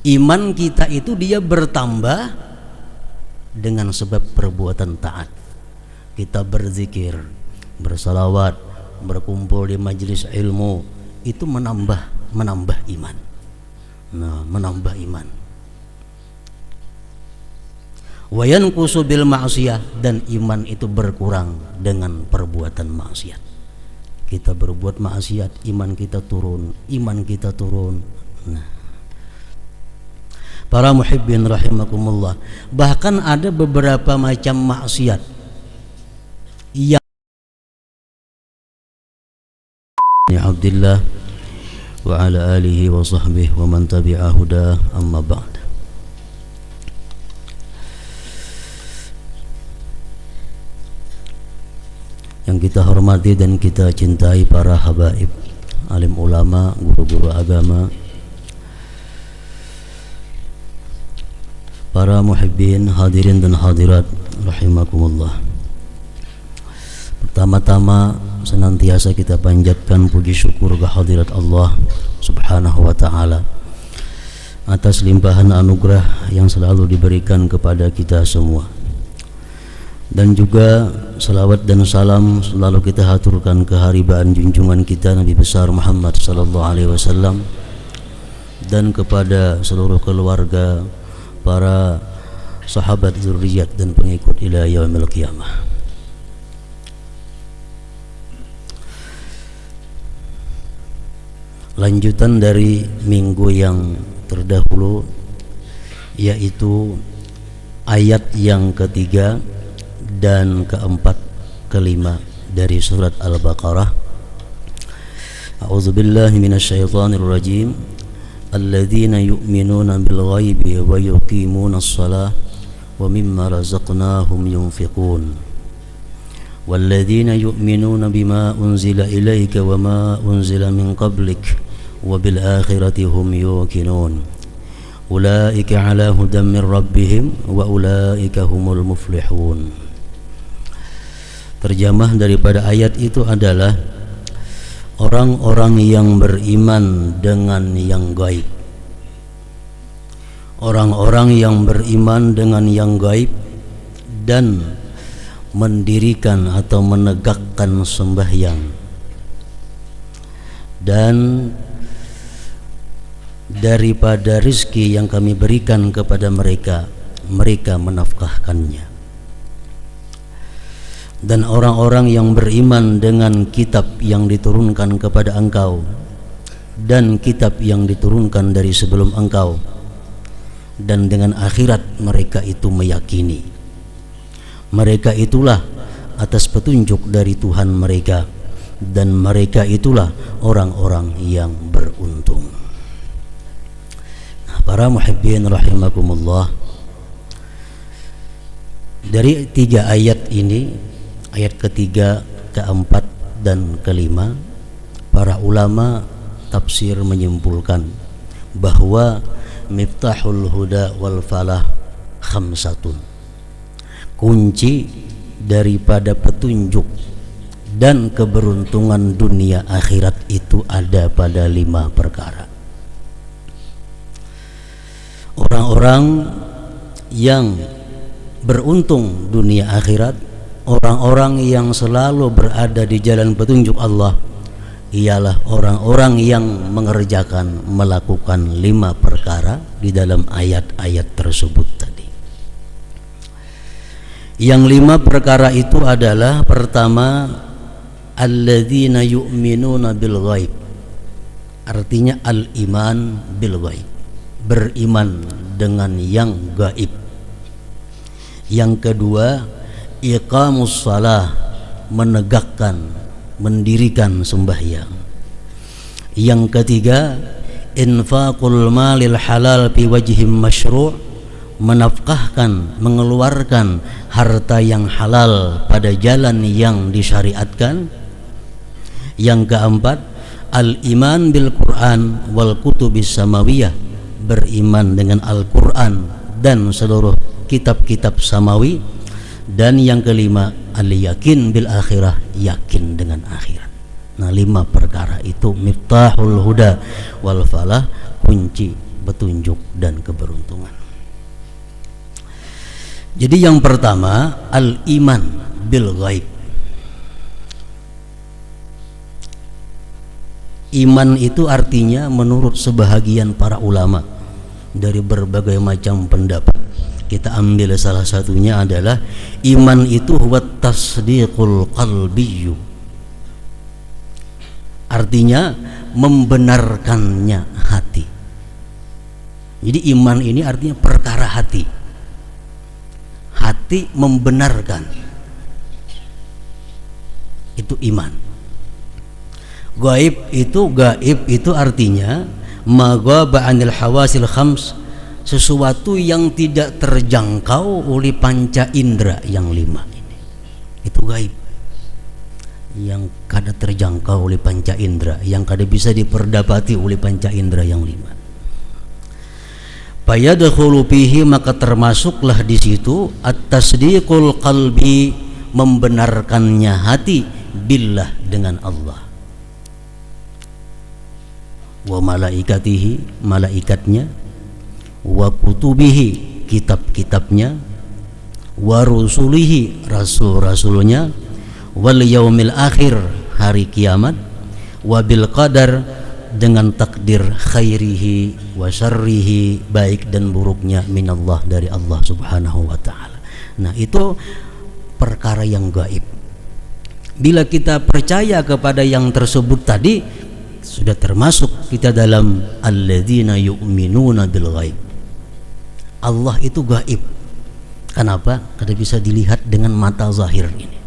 Iman kita itu dia bertambah dengan sebab perbuatan taat. Kita berzikir, bersalawat, berkumpul di majelis ilmu, itu menambah iman. Nah, menambah iman. Wa yanqusu bil ma'siyah, dan iman itu berkurang dengan perbuatan maksiat. Kita berbuat maksiat, iman kita turun. Nah, para muhibbin rahimakumullah, bahkan ada beberapa macam maksiat yang ya Abdillah wa ala alihi wa sahbihi wa man tabi'a huda, amma ba'd. Yang kita hormati dan kita cintai para habaib, alim ulama, guru-guru agama, para muhibbin, hadirin dan hadirat rahimakumullah. Pertama-tama senantiasa kita panjatkan puji syukur kehadirat Allah Subhanahu wa ta'ala atas limpahan anugerah yang selalu diberikan kepada kita semua. Dan juga salawat dan salam selalu kita haturkan ke haribaan junjungan kita Nabi besar Muhammad sallallahu alaihi wasallam, dan kepada seluruh keluarga, para sahabat, zurriyat dan pengikut ila yaumil qiyamah. Lanjutan dari minggu yang terdahulu, yaitu ayat yang ketiga dan keempat, kelima dari surat Al-Baqarah. A'udzubillahi minasyaitonir rajim. Alladzina yu'minuna bil ghaibi wa yuqimunas shalah wa mimma razaqnahum yunfiqun. Walladzina yu'minuna bima unzila ilaika wa ma unzila min qablik wa bil akhirati hum yuqinun. Ulaika ala hudan min rabbihim wa ulaika humul muflihun. Terjemah daripada ayat itu adalah orang-orang yang beriman dengan yang gaib. Orang-orang yang beriman dengan yang gaib dan mendirikan atau menegakkan sembahyang, dan daripada rizki yang kami berikan kepada mereka, mereka menafkahkannya. Dan orang-orang yang beriman dengan kitab yang diturunkan kepada engkau dan kitab yang diturunkan dari sebelum engkau, dan dengan akhirat mereka itu meyakini. Mereka itulah atas petunjuk dari Tuhan mereka, dan mereka itulah orang-orang yang beruntung. Nah, para muhibbin rahimakumullah, dari tiga ayat ini, ayat ketiga, keempat, dan kelima, para ulama tafsir menyimpulkan bahwa miftahul huda wal falah khamsatun. Kunci daripada petunjuk dan keberuntungan dunia akhirat itu ada pada 5 perkara. Orang-orang yang beruntung dunia akhirat, orang-orang yang selalu berada di jalan petunjuk Allah, ialah orang-orang yang mengerjakan, melakukan 5 perkara di dalam ayat-ayat tersebut tadi. Yang 5 perkara itu adalah, pertama, alladzina yu'minuna bil ghaib. Artinya al-iman bil ghaib, beriman dengan yang gaib. Yang kedua, iqamus shalah, menegakkan, mendirikan sembahyang. Yang ketiga, infaqul malil halal fi wajhim masyru', menafkahkan, mengeluarkan harta yang halal pada jalan yang disyariatkan. Yang keempat, al-iman bil Qur'an wal kutubis samawiyah, beriman dengan Al-Qur'an dan seluruh kitab-kitab samawi. Dan yang kelima, al-yakin bil akhirah, yakin dengan akhirat. Nah, 5 perkara itu miftahul huda wal falah, kunci petunjuk dan keberuntungan. Jadi yang pertama, al-iman bil ghaib. Iman itu artinya menurut sebahagian para ulama dari berbagai macam pendapat. Kita ambil salah satunya adalah iman itu huwa tasdiqul qalbiyyu. Artinya membenarkannya hati. Jadi iman ini artinya perkara hati. Hati membenarkan. Itu iman. Gaib itu artinya maghaba 'anil hawasil khams, sesuatu yang tidak terjangkau oleh panca indera yang 5 ini. Itu gaib. Yang kada terjangkau oleh panca indera, yang kada bisa diperdapati oleh panca indera yang 5. Fayadkhulu fihi, maka termasuklah di situ at-tasdiqul qalbi, membenarkannya hati, billah, dengan Allah, wa malaikatihi, malaikatnya, wa kutubihi, kitab-kitabnya, wa rusulihi, rasul-rasulnya, wal yaumil akhir, hari kiamat, wa bil qadar, dengan takdir khairihi wa syarrihi, baik dan buruknya, minallah, dari Allah subhanahu wa ta'ala. Nah, itu perkara yang gaib. Bila kita percaya kepada yang tersebut tadi, sudah termasuk kita dalam alladzina yu'minuna bil ghaib. Allah itu gaib. Kenapa? Karena bisa dilihat dengan mata zahir ini.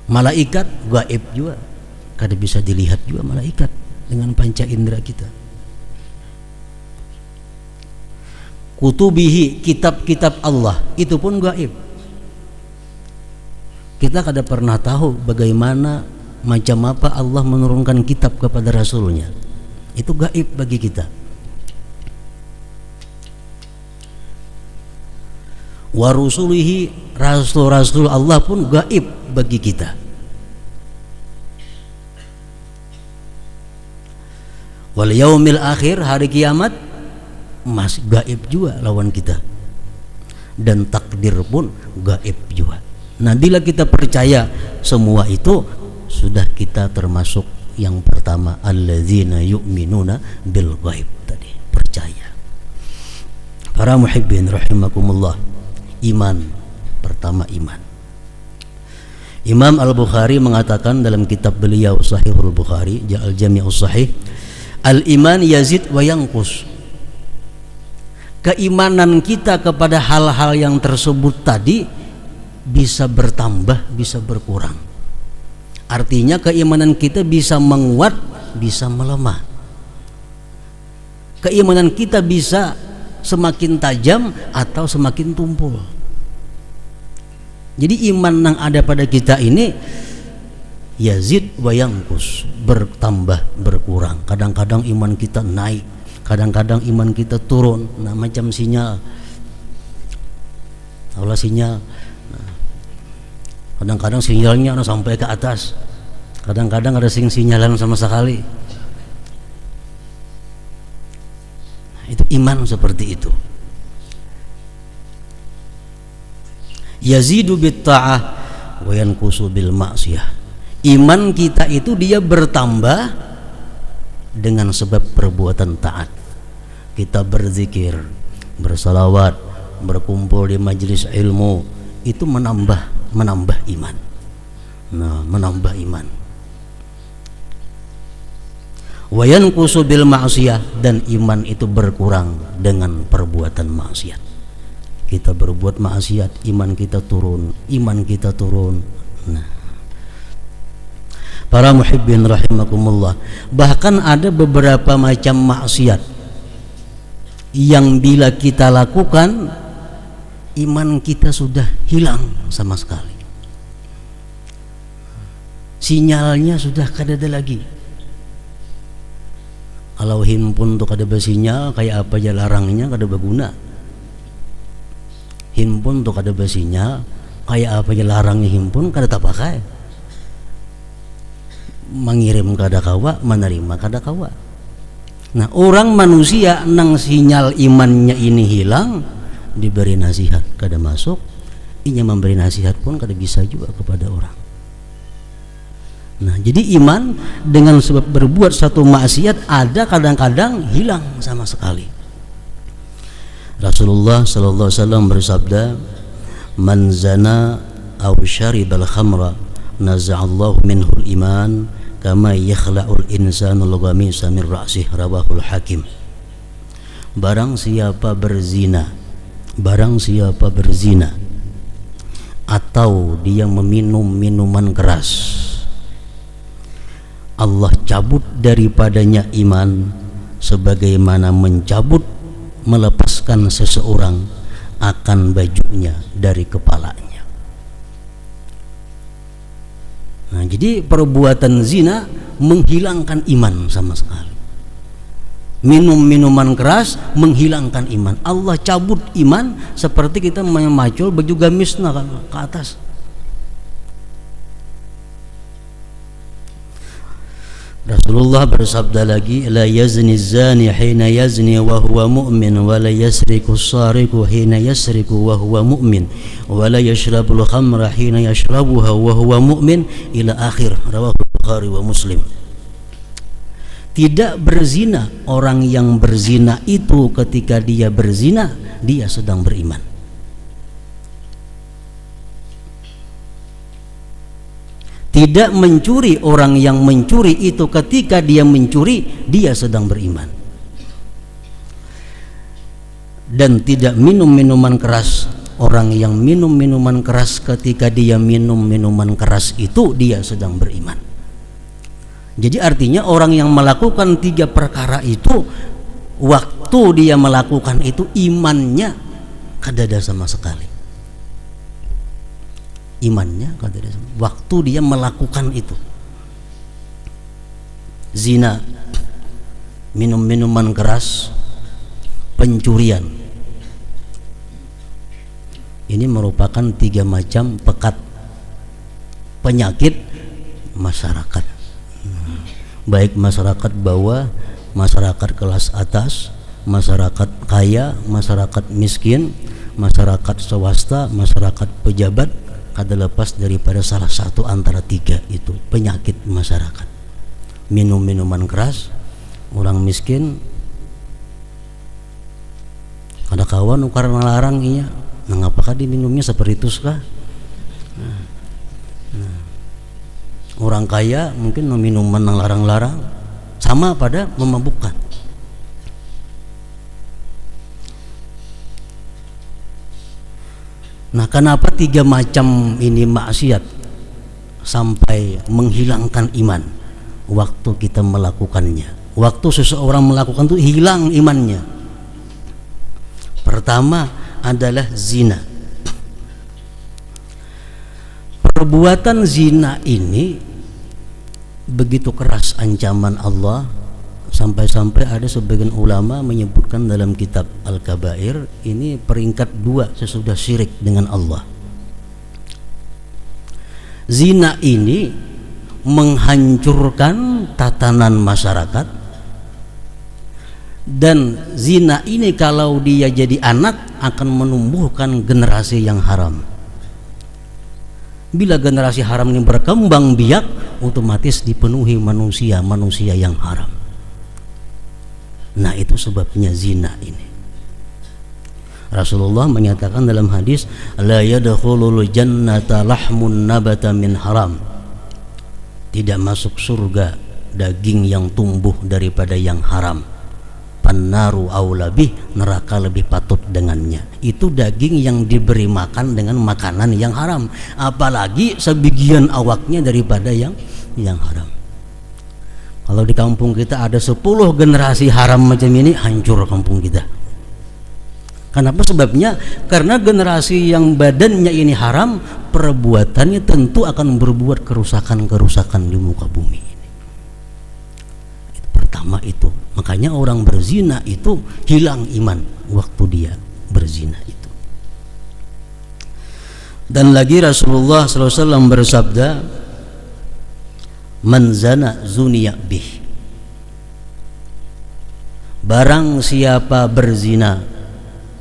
Malaikat gaib juga, kada bisa dilihat juga malaikat dengan panca indera kita. Kutubihi, kitab-kitab Allah, itu pun gaib. Kita kada pernah tahu bagaimana, macam apa Allah menurunkan kitab kepada Rasulnya. Itu gaib bagi kita. Wa rusulihi, rasul-rasul Allah pun gaib bagi kita. Wal yaumil akhir, hari kiamat, masih gaib juga lawan kita. Dan takdir pun gaib juga. Nah, bila kita percaya semua itu, sudah kita termasuk yang pertama, alladzina yu'minuna bil ghaib tadi, percaya. Para muhibbin rahimakumullah, iman pertama, iman. Imam Al-Bukhari mengatakan dalam kitab beliau Sahihul Bukhari, Al-Jami'us Sahih, al-iman yazid wa yanqus. Keimanan kita kepada hal-hal yang tersebut tadi bisa bertambah, bisa berkurang. Artinya keimanan kita bisa menguat, bisa melemah. Keimanan kita bisa semakin tajam atau semakin tumpul. Jadi iman yang ada pada kita ini yazid wa yanqus, bertambah, berkurang. Kadang-kadang iman kita naik, kadang-kadang iman kita turun. Nah, macam sinyal. Allah sinyal. Nah, kadang-kadang sinyalnya sampai ke atas, kadang-kadang ada sinyalan sama sekali. Nah, itu iman seperti itu. Yazidu bit ta'ah wa yanqusu bil ma'siyah. Iman kita itu dia bertambah dengan sebab perbuatan taat. Kita berzikir, bersalawat, berkumpul di majelis ilmu, itu menambah iman. Nah, menambah iman. Wa yanqusu bil ma'siyah, dan iman itu berkurang dengan perbuatan maksiat. Kita berbuat maksiat, iman kita turun. Nah, para muhibbin rahimakumullah, bahkan ada beberapa macam maksiat yang bila kita lakukan, iman kita sudah hilang sama sekali. Sinyalnya sudah kada ada lagi. Kalau handphone tuh kada bersinyal, kayak apa aja larangnya kada berguna. Handphone tuh kada bersinyal, kayak apa aja larangnya handphone kada tak pakai. mengirim kada kawa, menerima kada kawa. Nah, orang manusia nang sinyal imannya ini hilang, diberi nasihat kada masuk, inya memberi nasihat pun kada bisa juga kepada orang. Nah, jadi iman dengan sebab berbuat satu maksiat ada kadang-kadang hilang sama sekali. Rasulullah sallallahu alaihi wasallam bersabda, "Man zana aw syaribal khamra naza'allahu minhul iman kama yakhla'ul insanul ghamisa min ra'sih." Rawahul Hakim. Barang siapa berzina atau dia meminum minuman keras, Allah cabut daripadanya iman sebagaimana melepaskan seseorang akan bajunya dari kepalanya. Nah, jadi perbuatan zina menghilangkan iman sama sekali. Minum minuman keras menghilangkan iman. Allah cabut iman seperti kita memacul baju gamis ke atas. Rasulullah bersabda lagi, la yazni zani hina yazni wa huwa mu'min wa la yasriku sariku hina yasriku wa huwa mu'min wa la yashrabul khamra hina yashrabuha wa huwa mu'min ila akhir. Rawahu Bukhari wa Muslim. Tidak berzina orang yang berzina itu ketika dia berzina dia sedang beriman. Tidak mencuri orang yang mencuri itu ketika dia mencuri dia sedang beriman. Dan tidak minum minuman keras orang yang minum minuman keras ketika dia minum minuman keras itu dia sedang beriman. Jadi artinya orang yang melakukan tiga perkara itu waktu dia melakukan itu imannya kada ada sama sekali. Imannya kada ada waktu dia melakukan itu. Zina, minum minuman keras, pencurian. Ini merupakan tiga macam penyakit masyarakat. Baik masyarakat bawah, masyarakat kelas atas, masyarakat kaya, masyarakat miskin, masyarakat swasta, masyarakat pejabat, kada lepas daripada salah satu antara tiga itu penyakit masyarakat. Minum minuman keras, orang miskin kada kawan karena larang iya. Nah, apakah diminumnya seperti itu kah? Orang kaya mungkin minuman yang larang-larang sama pada memabukkan. Nah, kenapa tiga macam ini maksiat sampai menghilangkan iman waktu kita melakukannya? Waktu seseorang melakukan itu hilang imannya. Pertama adalah zina. Perbuatan zina ini begitu keras ancaman Allah sampai-sampai ada sebagian ulama menyebutkan dalam kitab Al-Kabair ini peringkat 2 sesudah syirik dengan Allah. Zina ini menghancurkan tatanan masyarakat, dan zina ini kalau dia jadi anak akan menumbuhkan generasi yang haram. Bila generasi haram ini berkembang biak, otomatis dipenuhi manusia yang haram. Nah, itu sebabnya zina ini. Rasulullah menyatakan dalam hadis, la yadkhulul jannata lahmun nabata min haram. Tidak masuk surga daging yang tumbuh daripada yang haram. Pannaru aulabih, neraka lebih patut dengannya. Itu daging yang diberi makan dengan makanan yang haram, apalagi sebagian awaknya daripada yang haram. Kalau di kampung kita ada 10 generasi haram macam ini, hancur kampung kita. Kenapa sebabnya? Karena generasi yang badannya ini haram, perbuatannya tentu akan berbuat kerusakan-kerusakan di muka bumi ini. Pertama itu, makanya orang berzina itu hilang iman waktu dia berzina itu. Dan lagi Rasulullah SAW bersabda, Man zana zuniya bih. Barang siapa berzina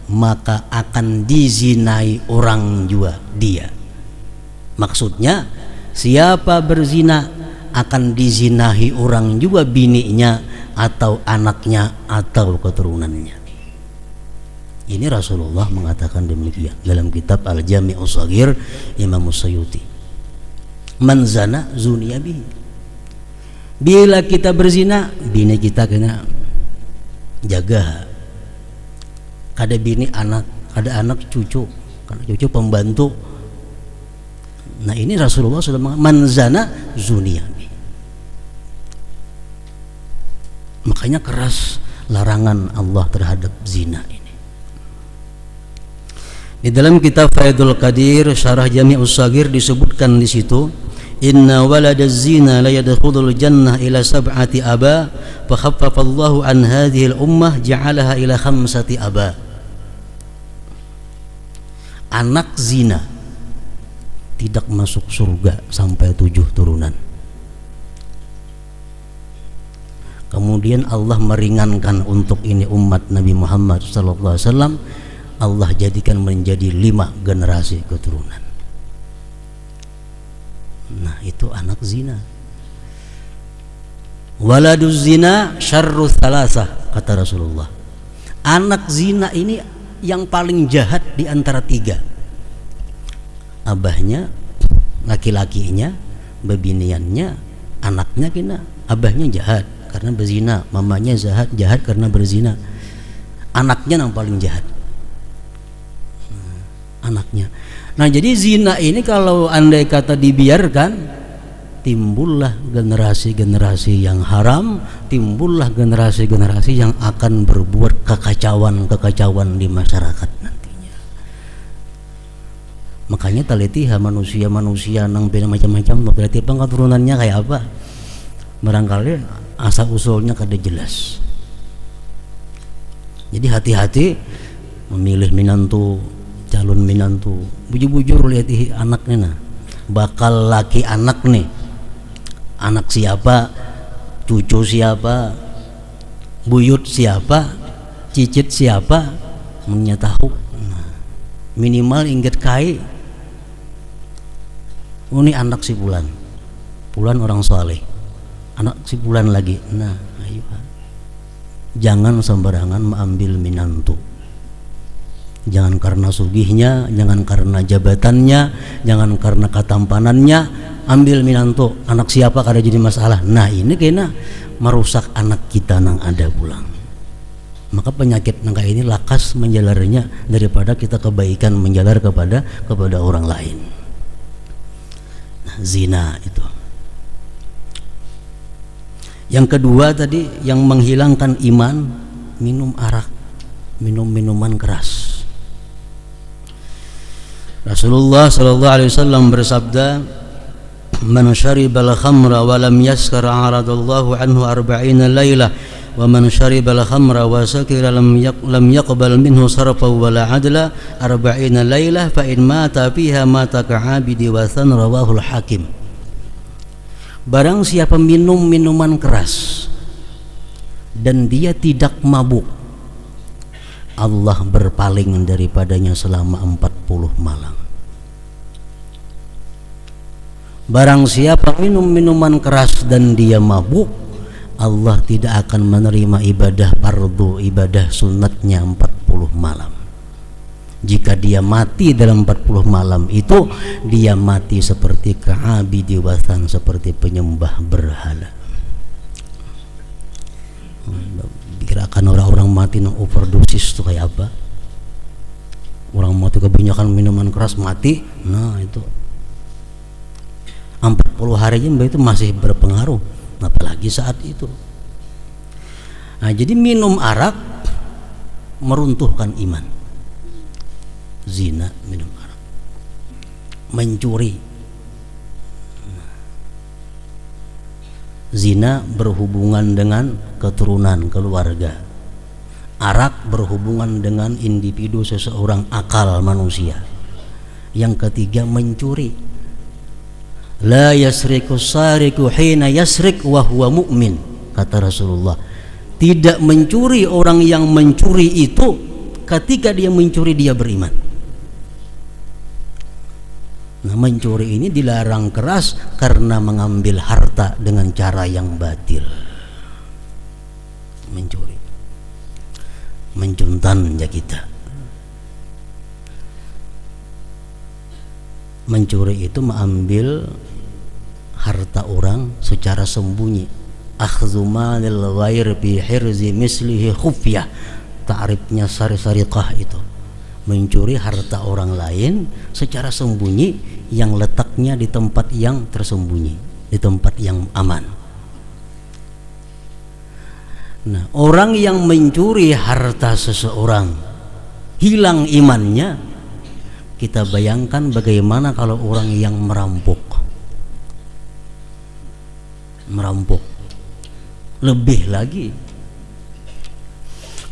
maka akan dizinai orang juga dia. Maksudnya siapa berzina akan dizinahi orang juga bininya atau anaknya atau keturunannya. Ini Rasulullah mengatakan demikian dalam kitab Al-Jami'us Shaghir Imam Suyuti. Man zana zuniya bihi. Bila kita berzina, bini kita kena jaga. Kada bini anak, kada anak cucu, kada cucu pembantu. Nah ini Rasulullah sudah mengatakan man zana zuniya bihi. Makanya keras larangan Allah terhadap zina ini. Di dalam kitab Faidul Qadir Syarah Jami'us Shaghir disebutkan di situ, inna waladaz zina la yadkhulul jannah ila sab'ati aba fa khaffafa Allahu an hadhihi al-ummah ja'alaha ila khamsati aba. Anak zina tidak masuk surga sampai 7 turunan. Kemudian Allah meringankan untuk ini umat Nabi Muhammad sallallahu alaihi wasallam, Allah jadikan menjadi 5 generasi keturunan. Nah itu anak zina. Waladuz zina syarru thalasah, kata Rasulullah. Anak zina ini yang paling jahat di antara 3. Abahnya, laki-lakinya, bebiniannya, anaknya kena. Abahnya jahat karena berzina, mamanya jahat karena berzina. Anaknya yang paling jahat. Anaknya. Nah jadi zina ini kalau andai kata dibiarkan, timbullah generasi-generasi yang haram, timbullah generasi-generasi yang akan berbuat kekacauan di masyarakat nantinya. Makanya talitiha manusia nang beda macam-macam, berarti keturunannya kayak apa? Barangkali asal usulnya kada jelas. Jadi hati-hati memilih minantu, calon minantu, bujur-bujur lihat anaknya nah, bakal laki anak nih, anak siapa, cucu siapa, buyut siapa, cicit siapa, menyatahu. Nah, minimal ingat kai, ini anak si Fulan orang soleh, anak si Fulan lagi. Nah ayo, jangan sembarangan mengambil minantu. Jangan karena sugihnya, jangan karena jabatannya, jangan karena ketampanannya ambil minantu. Anak siapa kada jadi masalah. Nah ini kena merusak anak kita nang ada pulang. Maka penyakit nang kayak ini lakas menjalarnya daripada kita kebaikan menjalar kepada orang lain. Nah, zina itu. Yang kedua tadi yang menghilangkan iman, minum arak, minum minuman keras. Rasulullah sallallahu alaihi wasallam bersabda, "Man syaribal khamra wa lam yaskar aradallahu anhu 40 lailah wa man syaribal khamra wa sakira lam yaqbal minhu sarfa wa la adla 40 lailah fa in mata fiha mata ka'abidi wa san." Rawahul Hakim. Barang siapa minum minuman keras dan dia tidak mabuk, Allah berpaling daripadanya selama 40 malam. Barang siapa minum minuman keras dan dia mabuk, Allah tidak akan menerima ibadah fardu, ibadah sunatnya 40 malam. Jika dia mati dalam 40 malam itu, dia mati seperti ka'abidi wasan, seperti penyembah berhala. Kirakan orang-orang mati nang overdosis itu kayak apa? Orang mati kebanyakan minuman keras mati. Nah itu 40 hari itu masih berpengaruh, apalagi saat itu. Nah jadi minum arak meruntuhkan iman. Zina, minum arak, mencuri. Zina berhubungan dengan keturunan keluarga. Arak berhubungan dengan individu seseorang, akal manusia. Yang ketiga mencuri. La yasriku sariku hina yasrik wa huwa mu'min, kata Rasulullah. Tidak mencuri orang yang mencuri itu ketika dia mencuri dia beriman. Nah, mencuri ini dilarang keras karena mengambil harta dengan cara yang batil. Mencuri, mencuntan ya kita. Mencuri itu mengambil harta orang secara sembunyi. Akhdhu malil ghair bi hirzi mislihi khufyah. Ta'rifnya sariqah itu. Mencuri harta orang lain secara sembunyi yang letaknya di tempat yang tersembunyi, di tempat yang aman. Nah, orang yang mencuri harta seseorang hilang imannya. Kita bayangkan bagaimana kalau orang yang merampok. Lebih lagi,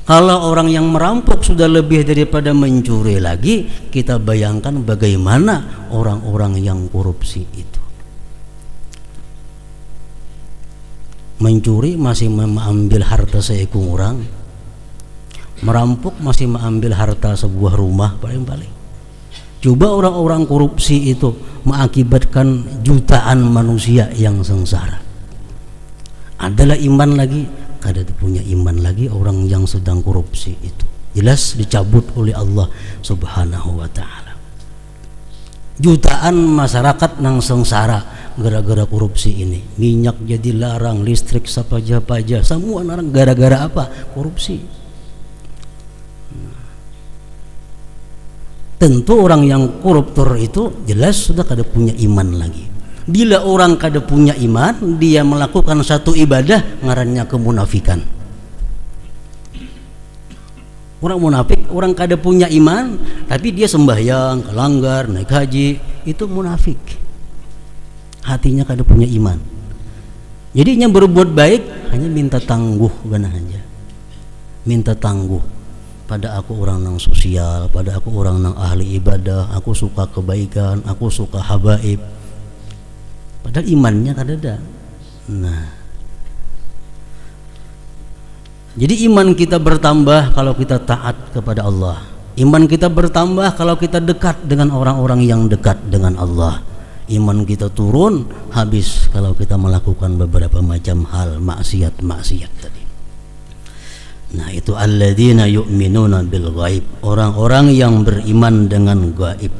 kalau orang yang merampok sudah lebih daripada mencuri lagi, kita bayangkan bagaimana orang-orang yang korupsi itu. Mencuri masih mengambil harta seekor orang, merampok masih mengambil harta sebuah rumah paling-paling. Coba orang-orang korupsi itu mengakibatkan jutaan manusia yang sengsara. Adalah iman lagi, kada punya iman lagi orang yang sedang korupsi itu. Jelas dicabut oleh Allah Subhanahu wa ta'ala. Jutaan masyarakat nang sengsara gara-gara korupsi ini. Minyak jadi larang, listrik sapaja-paja, semua larang gara-gara apa? Korupsi. Tentu orang yang koruptor itu jelas sudah kada punya iman lagi. Bila orang kada punya iman, dia melakukan satu ibadah ngarannya kemunafikan. Orang munafik, orang kada punya iman tapi dia sembahyang, kelanggar, naik haji, itu munafik. Hatinya kada punya iman. Jadinya berbuat baik hanya minta tangguh benar aja. Minta tangguh. Pada aku orang nang sosial, pada aku orang nang ahli ibadah, aku suka kebaikan, aku suka habaib. Padahal imannya kada ada. Nah, jadi iman kita bertambah kalau kita taat kepada Allah. Iman kita bertambah kalau kita dekat dengan orang-orang yang dekat dengan Allah. Iman kita turun habis kalau kita melakukan beberapa macam hal maksiat tadi. Nah, itu alladzina yu'minuna bil ghaib, orang-orang yang beriman dengan gaib,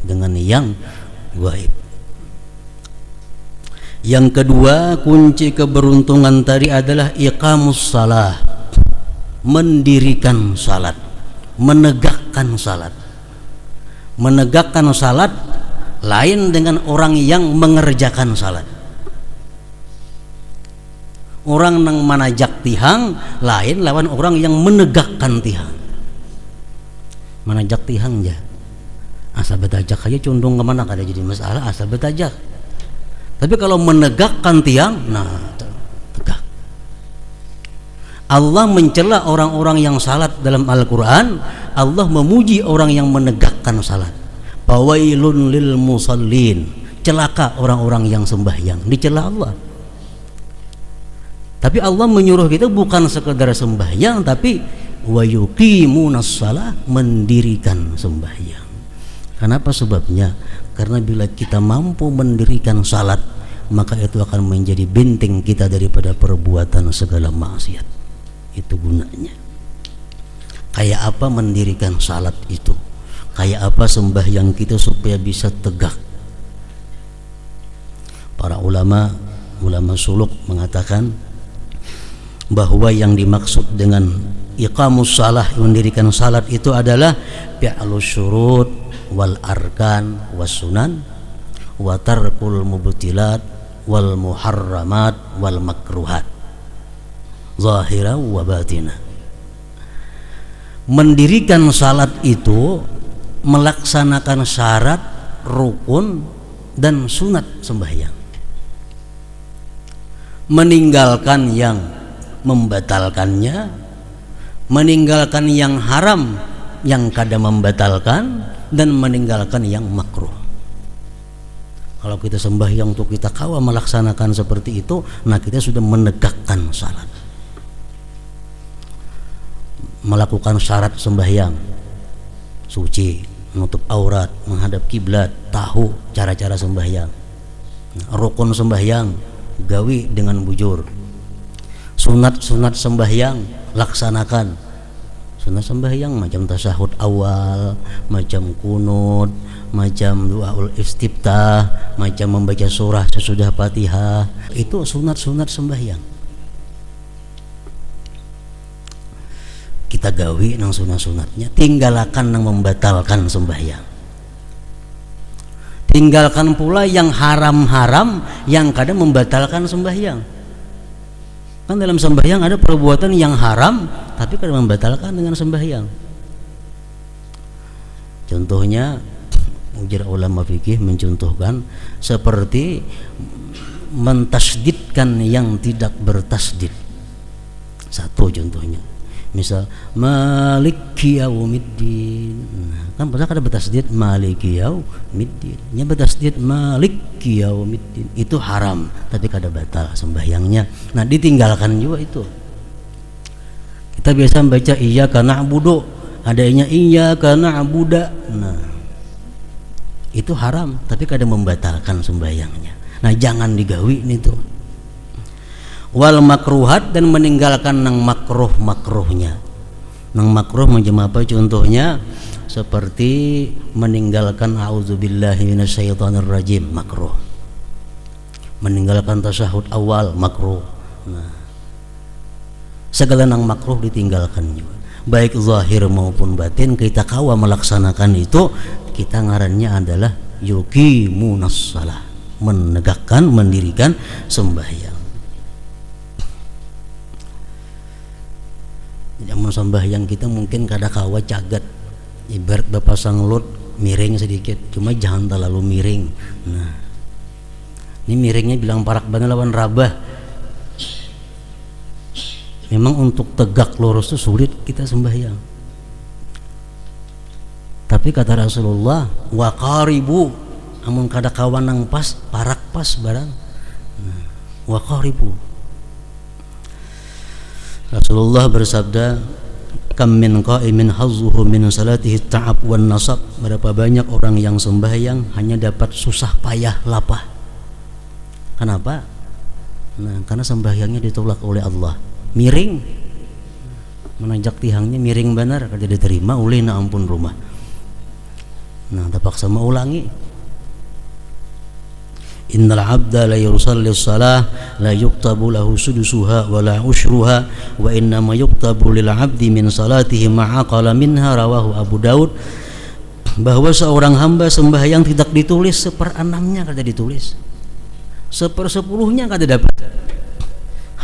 dengan yang gaib. Yang kedua, kunci keberuntungan tadi adalah iqamus salah, mendirikan salat, menegakkan salat. Menegakkan salat lain dengan orang yang mengerjakan salat. Orang nang manajak tihang lain lawan orang yang menegakkan tihang. Manajak tihang ya, asal betajak aja condong kemana kada jadi masalah, asal betajak. Tapi kalau menegakkan tiang, nah tegak. Allah mencela orang-orang yang salat dalam Al-Quran. Allah memuji orang yang menegakkan salat. Fawailun lil musallin, celaka orang-orang yang sembahyang, dicela Allah. Tapi Allah menyuruh kita bukan sekedar sembahyang, tapi wa yuqimunas shalah, mendirikan sembahyang. Kenapa sebabnya? Karena bila kita mampu mendirikan salat, maka itu akan menjadi benteng kita daripada perbuatan segala maksiat. Itu gunanya. Kayak apa mendirikan salat itu? Kayak apa sembahyang kita supaya bisa tegak? Para ulama suluk mengatakan bahwa yang dimaksud dengan iqamus salah, mendirikan salat itu adalah fi'lus syurut wal arkan was sunan wa tarkul mubtilat wal muharramat wal makruhat zahiran wa batina. Mendirikan salat itu melaksanakan syarat, rukun dan sunat sembahyang, meninggalkan yang membatalkannya, meninggalkan yang haram yang kada membatalkan, dan meninggalkan yang makruh. Kalau kita sembahyang untuk kita kawal melaksanakan seperti itu, nah kita sudah menegakkan salat, melakukan syarat sembahyang, suci, menutup aurat, menghadap kiblat, tahu cara-cara sembahyang, rukun sembahyang, gawi dengan bujur, sunat-sunat sembahyang laksanakan. Sunat sembahyang macam tasyahud awal, macam kunut, macam doaul istiftah, macam membaca surah sesudah Fatihah. Itu sunat-sunat sembahyang. Kita gawi nang sunat-sunatnya, tinggalkan nang membatalkan sembahyang. Tinggalkan pula yang haram-haram yang kadang membatalkan sembahyang. Kan dalam sembahyang ada perbuatan yang haram tapi kadang membatalkan dengan sembahyang. Contohnya, ujar ulama fikih mencontohkan seperti mentasdidkan yang tidak bertasdid. Satu contohnya, misal maliki yaumiddin, kan pernah ada bertasdid maliki yaumiddin, nya bertasdid maliki yaumiddin, itu haram tapi kada batal sembahyangnya. Nah, ditinggalkan juga itu. Kita biasa baca iyyaka na'budu, adanya iyyaka na'buda, nah itu haram tapi kada membatalkan sembahyangnya. Nah, jangan digawi itu. Wal makruhat, dan meninggalkan nang makruh-makruhnya. Nang makruh macam apa contohnya? Seperti meninggalkan a'udzubillahi minasyaitonirrajim, makruh. Meninggalkan tasyahud awal, makruh. Nah, segala nang makruh ditinggalkan juga. Baik zahir maupun batin, kita kawa melaksanakan itu, kita ngarannya adalah yuqimunas shalah, menegakkan, mendirikan sembahyang. Zaman sembahyang kita mungkin kada kawa cagat, ibarat bapasang lut miring sedikit, cuma jangan terlalu miring. Nah, ini miringnya bilang parak banget lawan rabah. Memang untuk tegak lurus itu sulit kita sembahyang. Tapi kata Rasulullah, wa qaribu, amun kada kawan nang pas, parak pas barang. Nah, wa qaribu. Rasulullah bersabda, kam min qa'imin hazzuhu min salatihi ta'ab wan nasab. Berapa banyak orang yang sembahyang hanya dapat susah payah lapah. Kenapa? Nah, karena sembahyangnya ditolak oleh Allah. Miring, menanjak tihangnya miring benar, kada diterima oleh na ampun rumah. Nah, terpaksa mau ulangi. Innal abda la yusalli shalah la yuktabu lahu sudusuha wa la ushruha wa inna ma yuktabu lil abdi min salatihi ma'aqala minha, rawahu Abu Daud. Bahwa seorang hamba sembahyang tidak ditulis seperenamnya, kada ditulis, sepersepuluhnya kada dapat,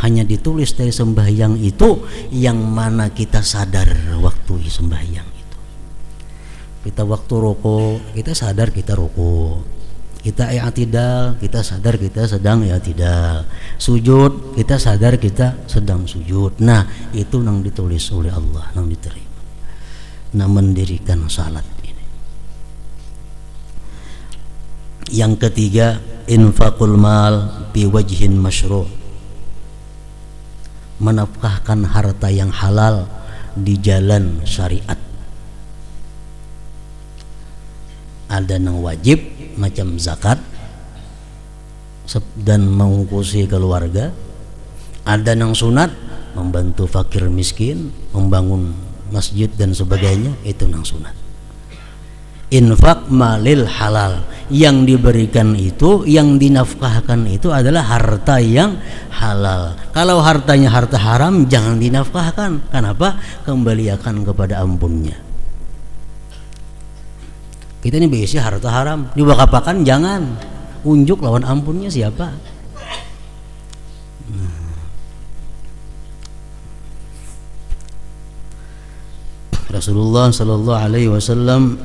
hanya ditulis dari sembahyang itu yang mana kita sadar waktu sembahyang itu. Kita waktu rukuk, kita sadar kita rukuk. Kita i'tidal, kita sadar kita sedang i'tidal. Sujud, kita sadar kita sedang sujud. Nah, itu nang ditulis oleh Allah, nang diterima. Nah, mendirikan salat ini. Yang ketiga, infaqul mal bi wajhin masyru'. Menafkahkan harta yang halal di jalan syariat. Ada nang wajib macam zakat dan mengungkusi keluarga, ada nang sunat membantu fakir miskin, membangun masjid dan sebagainya, itu nang sunat. Infak malil halal, yang diberikan itu, yang dinafkahkan itu adalah harta yang halal. Kalau hartanya harta haram, jangan dinafkahkan. Kenapa? Kembalikan kepada ampunnya. Kita ini biasa harta haram, diwakapakan jangan. Unjuk lawan ampunnya siapa? Rasulullah sallallahu alaihi wasallam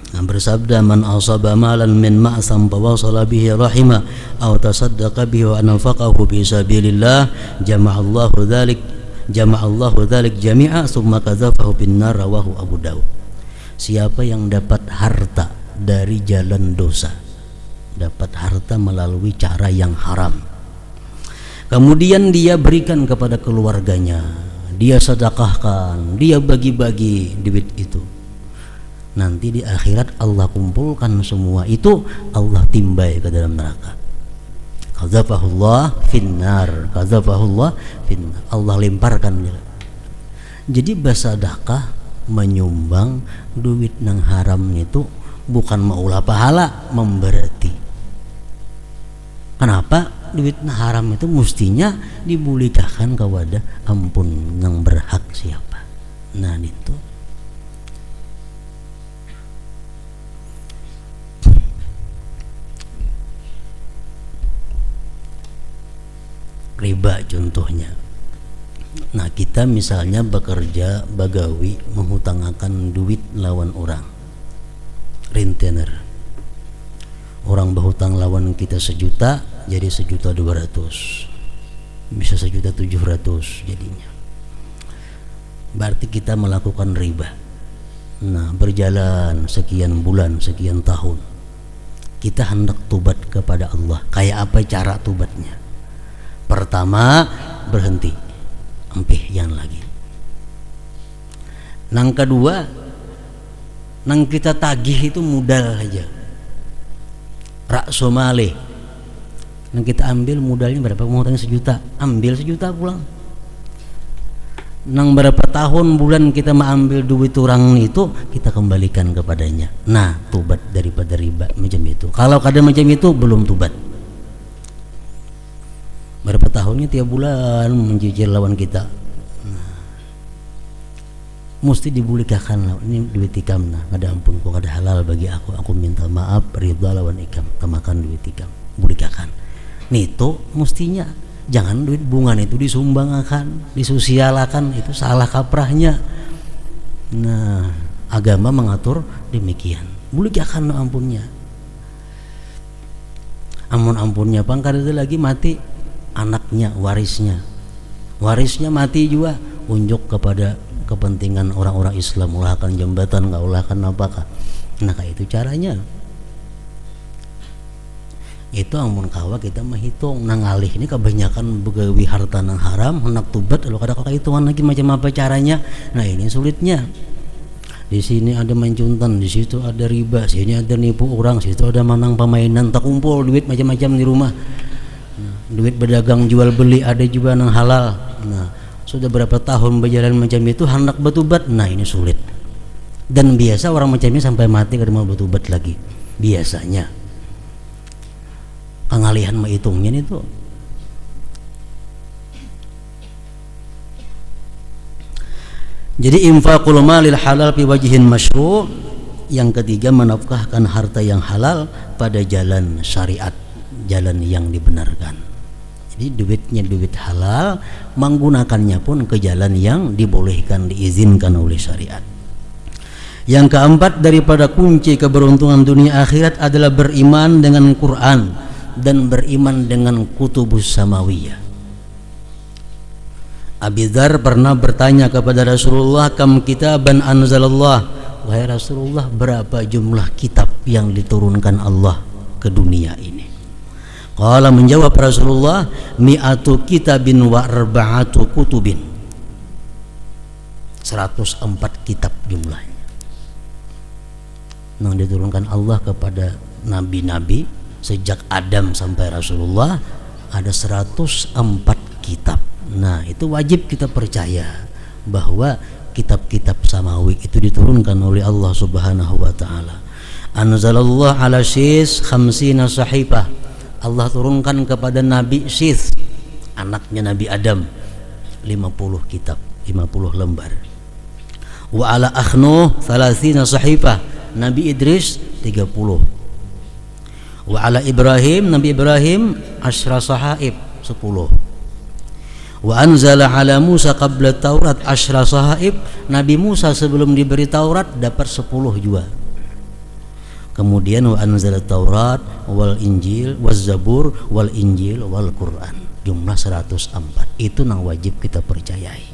bersabda, man asaba malan min ma'sam fawasala bihi rahima aw tasaddaqa bihi wa anfaqahu fi sabilillah jama'allahu dzalik jami'a tsumma kadzafahu binnar, rawahu Abu Daud. Siapa yang dapat harta dari jalan dosa, dapat harta melalui cara yang haram. Kemudian dia berikan kepada keluarganya, dia sedekahkan, dia bagi-bagi duit itu. Nanti di akhirat Allah kumpulkan semua itu, Allah timbai ke dalam neraka. Qadzafahullah finnar, qadzafahullah finnar. Allah lemparkan dia. Jadi bersedekah, menyumbang duit nang haram itu bukan maulah pahala, memberati. Kenapa? Duit nang haram itu mestinya dibulikakan kepada ampun yang berhak siapa. Nah itu. Riba contohnya. Nah kita misalnya bekerja bagawi, menghutangkan duit lawan orang, rentenir. Orang berhutang lawan kita 1 juta, jadi 1.200.000, bisa 1.700.000 jadinya. Berarti kita melakukan riba. Nah berjalan sekian bulan, sekian tahun, kita hendak tobat kepada Allah. Kayak apa cara tobatnya? Pertama, berhenti, empih jangan lagi. Nang kedua, nang kita tagih itu modal aja, raksomale. Nang kita ambil modalnya berapa? Mau hutangnya 1 juta, ambil 1 juta pulang. Nang berapa tahun bulan kita mengambil duit orang itu, kita kembalikan kepadanya. Nah, tobat daripada riba macam itu. Kalau kada macam itu belum tobat. Berapa tahunnya tiap bulan mencicil lawan kita. Nah, mesti dibulikakan ini duit ikam. Nah, ada ampun, kok ada halal bagi aku minta maaf, ridha lawan ikam, tamakan duit ikam, bulikakan. Nih itu mestinya jangan duit bunga itu disumbangkan, disosialakan, itu salah kaprahnya. Nah, agama mengatur demikian. Bulikakan ampunnya. Ampunnya pang kada lagi mati anaknya, warisnya mati juga, unjuk kepada kepentingan orang-orang Islam, ulahkan jembatan, nggak ulahkan apakah. Nah kayak itu caranya. Itu amun kawa kita menghitung nang alih ini kebanyakan begawi harta nang haram, hendak tubat, kalau kada kok hitungan lagi macam apa caranya. Nah ini sulitnya. Di sini ada mencuntan, di situ ada riba, sini ada nipu orang, situ ada manang permainan, tak kumpul duit macam-macam di rumah. Duit berdagang jual beli ada juga yang halal. Nah sudah berapa tahun berjalan macam itu, hendak bertobat. Nah ini sulit. Dan biasa orang macam ini sampai mati kada mau bertobat lagi biasanya. Pengalihan menghitungnya itu. Jadi infaqul malil halal fi wajhin masyru'. Yang ketiga, menafkahkan harta yang halal pada jalan syariat, jalan yang dibenarkan. Jadi duitnya duit halal, menggunakannya pun ke jalan yang dibolehkan, diizinkan oleh syariat. Yang keempat, daripada kunci keberuntungan dunia akhirat adalah beriman dengan Quran dan beriman dengan kutubus samawiyah. Abi Dzar pernah bertanya kepada Rasulullah, kam kitaban anzalallah, wahai Rasulullah, berapa jumlah kitab yang diturunkan Allah ke dunia ini? Qala, menjawab Rasulullah, mi'atu kitabin wa arba'atu kutubin, 104 kitab jumlahnya yang diturunkan Allah kepada nabi-nabi sejak Adam sampai Rasulullah. Ada 104 kitab. Nah itu wajib kita percaya bahwa kitab-kitab samawi itu diturunkan oleh Allah subhanahu wa ta'ala. Anzalallah ala Syis khamsina sahifah, Allah turunkan kepada Nabi Syis, anaknya Nabi Adam, 50 kitab, 50 lembar. Wa ala Akhnuh 30 sahifah, Nabi Idris 30. Wa ala Ibrahim, Nabi Ibrahim 10 sahaif, 10. Wa anzala ala Musa qabla Taurat 10 sahaif, Nabi Musa sebelum diberi Taurat dapat 10 juga. Kemudian wa anzala Taurat wal Injil waz Zabur wal Injil wal Quran, jumlah 104. Itu yang wajib kita percayai.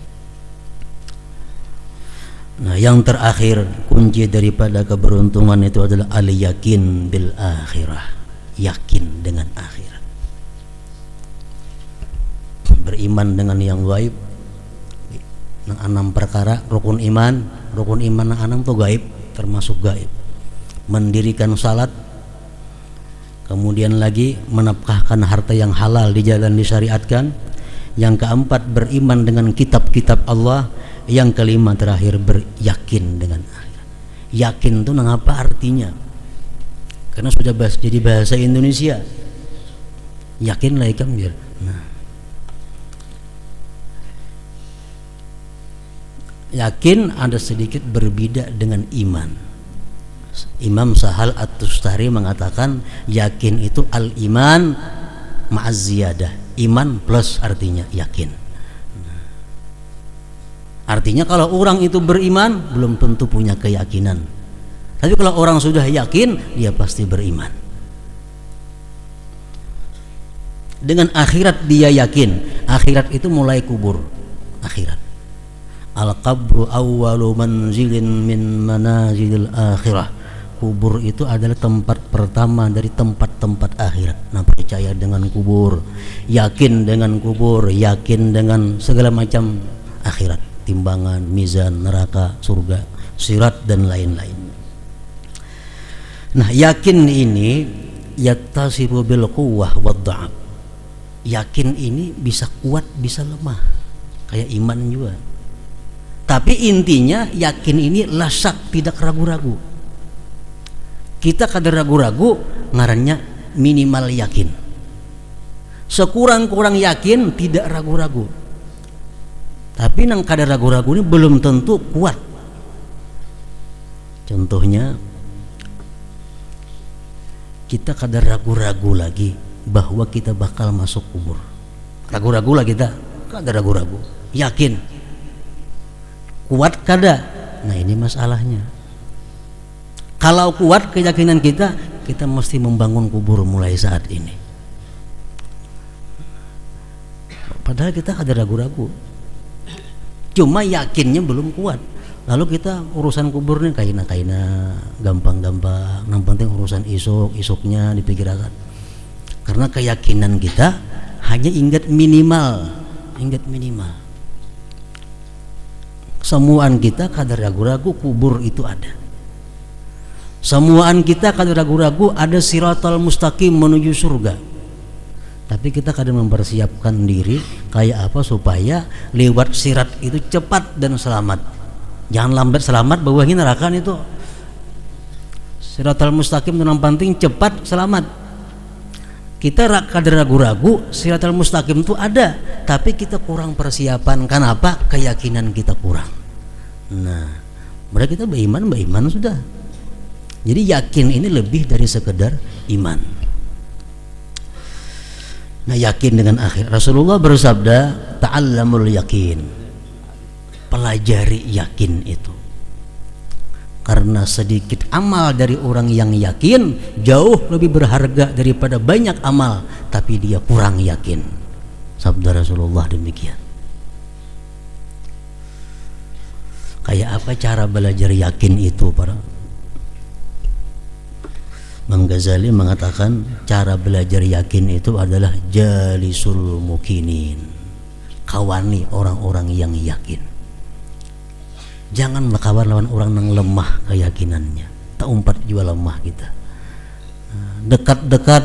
Nah yang terakhir, kunci daripada keberuntungan itu adalah al-yakin bil akhirah, yakin dengan akhirat. Beriman dengan yang gaib, nang 6 perkara rukun iman nang 6 tuh gaib, termasuk gaib. Mendirikan salat, kemudian lagi menafkahkan harta yang halal di jalan disyariatkan. Yang keempat, beriman dengan kitab-kitab Allah. Yang kelima terakhir, beryakin dengan akhirat. Yakin itu nang apa artinya? Karena sudah jadi bahasa Indonesia. Yakin lah ikan biar. Nah, yakin ada sedikit berbeda dengan iman. Imam Sahal At-Tustari mengatakan yakin itu al-iman ma'az ziyadah, iman plus artinya yakin. Artinya kalau orang itu beriman belum tentu punya keyakinan, tapi kalau orang sudah yakin dia pasti beriman. Dengan akhirat dia yakin. Akhirat itu mulai kubur. Akhirat, al-qabru awwalu manzilin min manazilil akhirah. Kubur itu adalah tempat pertama dari tempat-tempat akhirat. Nah, percaya dengan kubur, yakin dengan kubur, yakin dengan segala macam akhirat, timbangan, mizan, neraka, surga, sirat dan lain-lain. Nah, yakin ini yattasifu bil quwwah wad dha'af. Yakin ini bisa kuat, bisa lemah, kayak iman juga. Tapi intinya yakin ini lasak, tidak ragu-ragu. Kita kadar ragu-ragu, ngarannya minimal yakin. Sekurang-kurang yakin, tidak ragu-ragu. Tapi nang kadar ragu-ragu ini belum tentu kuat. Contohnya, kita kadar ragu-ragu lagi bahwa kita bakal masuk kubur. Ragu-ragu lah kita, kadar ragu-ragu. Yakin, kuat kada. Nah, ini masalahnya. Kalau kuat keyakinan kita mesti membangun kubur mulai saat ini. Padahal kita ada ragu-ragu, cuma yakinnya belum kuat. Lalu kita urusan kuburnya kaina gampang-gampang. Yang penting urusan isuknya dipikirkan. Karena keyakinan kita hanya ingat minimal. Semuaan kita kadar ragu-ragu kubur itu ada. Semuaan kita kadang ragu-ragu ada siratal mustaqim menuju surga. Tapi kita kadang mempersiapkan diri kayak apa supaya lewat sirat itu cepat dan selamat. Jangan lambat selamat bawahi neraka itu. Siratal mustaqim itu yang penting cepat selamat. Kita kadang ragu-ragu siratal mustaqim itu ada, tapi kita kurang persiapan. Kenapa? Keyakinan kita kurang. Nah, mereka kita beriman sudah. Jadi yakin ini lebih dari sekedar iman. Nah, yakin dengan akhir. Rasulullah bersabda, ta'allamul yakin. Pelajari yakin itu. Karena sedikit amal dari orang yang yakin jauh lebih berharga daripada banyak amal tapi dia kurang yakin. Sabda Rasulullah demikian. Kayak apa cara belajar yakin itu para? Imam Ghazali mengatakan cara belajar yakin itu adalah jalisul mukinin, kawani orang-orang yang yakin. Jangan kawan lawan orang yang lemah keyakinannya, tak umpat juga lemah kita. Dekat-dekat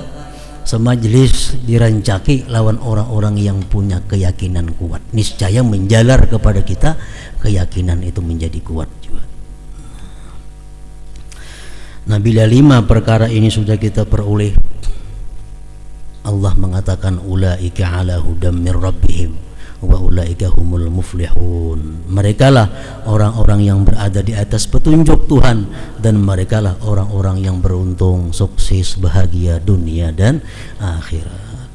semajlis dirancaki lawan orang-orang yang punya keyakinan kuat, niscaya menjalar kepada kita keyakinan itu menjadi kuat juga. Nah, bila 5 perkara ini sudah kita peroleh, Allah mengatakan ulaika ala hudam mir rabbihim wa ulaika humul muflihun. Merekalah orang-orang yang berada di atas petunjuk Tuhan dan merekalah orang-orang yang beruntung, sukses, bahagia dunia dan akhirat.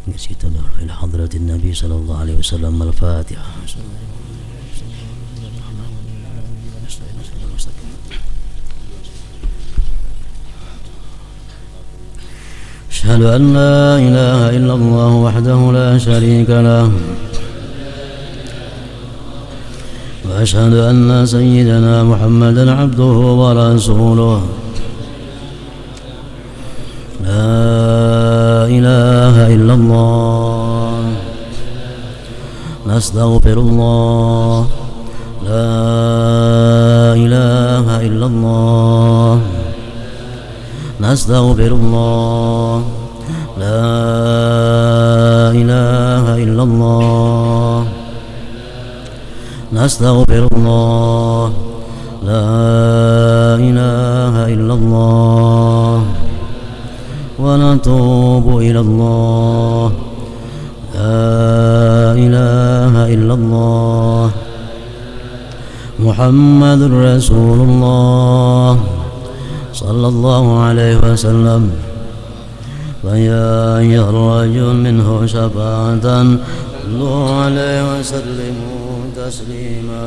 Ingat situ ila hadratin Nabi sallallahu alaihi wasallam. Al-Fatihah. أشهد أن لا إله إلا الله وحده لا شريك له وأشهد أن سيدنا محمدا عبده ورسوله إله إلا الله نستغفر الله لا إله إلا الله نستغفر الله لا إله إلا الله نستغفر الله لا إله إلا الله ونتوب إلى الله لا إله إلا الله محمد رسول الله صلى الله عليه وسلم فيا أيها الرجل منه شفاعة صلوا عليه وسلموا تسليما